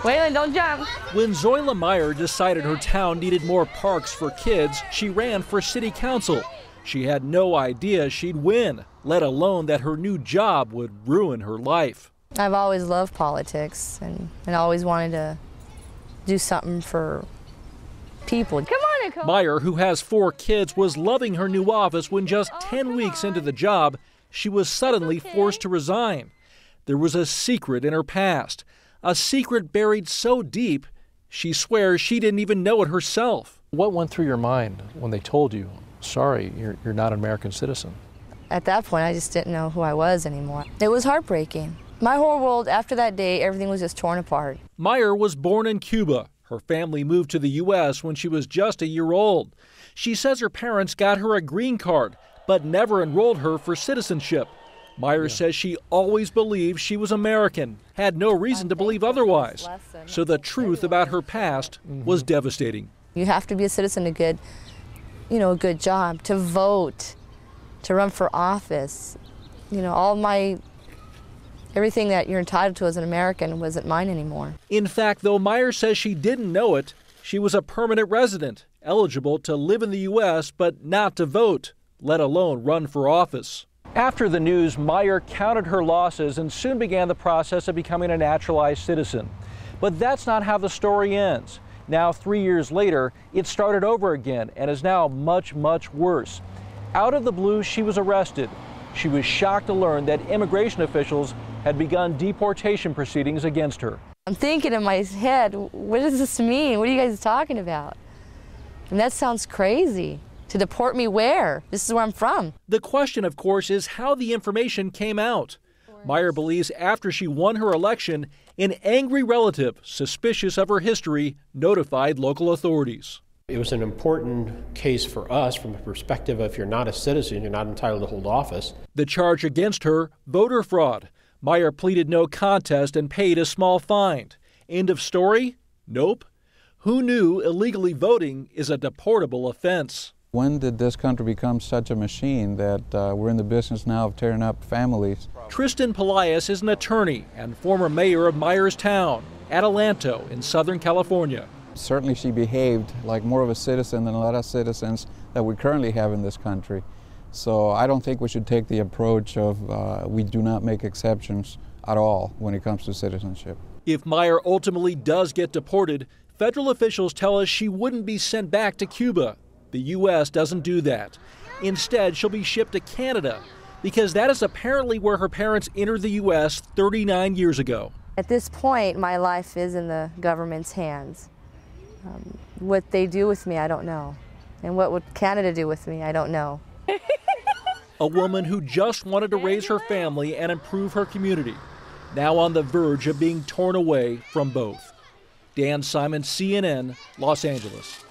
Waylon, don't jump. When Zoila Meyer decided her town needed more parks for kids, she ran for city council. She had no idea she'd win, let alone that her new job would ruin her life. I've always loved politics and always wanted to do something for people. Come on, Nicole. Meyer, who has 4 kids, was loving her new office when just 10 weeks into the job, she was suddenly forced to resign. There was a secret in her past, a secret buried so deep, she swears she didn't even know it herself. What went through your mind when they told you, sorry, you're not an American citizen? At that point, I just didn't know who I was anymore. It was heartbreaking. My whole world, after that day, everything was just torn apart. Meyer was born in Cuba. Her family moved to the U.S. when she was just a year old. She says her parents got her a green card, but never enrolled her for citizenship. Meyer says she always believed she was American, had no reason to believe otherwise. So the truth about her past was devastating. You have to be a citizen to get, a good job, to vote, to run for office. Everything that you're entitled to as an American wasn't mine anymore. In fact, though Meyer says she didn't know it, she was a permanent resident, eligible to live in the U.S. but not to vote, let alone run for office. After the news, Meyer counted her losses and soon began the process of becoming a naturalized citizen. But that's not how the story ends. Now, 3 years later, it started over again and is now much, much worse. Out of the blue, she was arrested. She was shocked to learn that immigration officials had begun deportation proceedings against her. I'm thinking in my head, what does this mean? What are you guys talking about? And that sounds crazy. To deport me where? This is where I'm from. The question, of course, is how the information came out. Meyer believes after she won her election, an angry relative, suspicious of her history, notified local authorities. It was an important case for us from the perspective of if you're not a citizen, you're not entitled to hold office. The charge against her, voter fraud. Meyer pleaded no contest and paid a small fine. End of story? Nope. Who knew illegally voting is a deportable offense? When did this country become such a machine that we're in the business now of tearing up families? Tristan Pelias is an attorney and former mayor of Meyer's town, Adelanto in Southern California. Certainly she behaved like more of a citizen than a lot of citizens that we currently have in this country. So I don't think we should take the approach of we do not make exceptions at all when it comes to citizenship. If Meyer ultimately does get deported, federal officials tell us she wouldn't be sent back to Cuba. The U.S. doesn't do that. Instead, she'll be shipped to Canada because that is apparently where her parents entered the U.S. 39 years ago. At this point, my life is in the government's hands. What they do with me, I don't know. And what would Canada do with me, I don't know. A woman who just wanted to raise her family and improve her community, now on the verge of being torn away from both. Dan Simon, CNN, Los Angeles.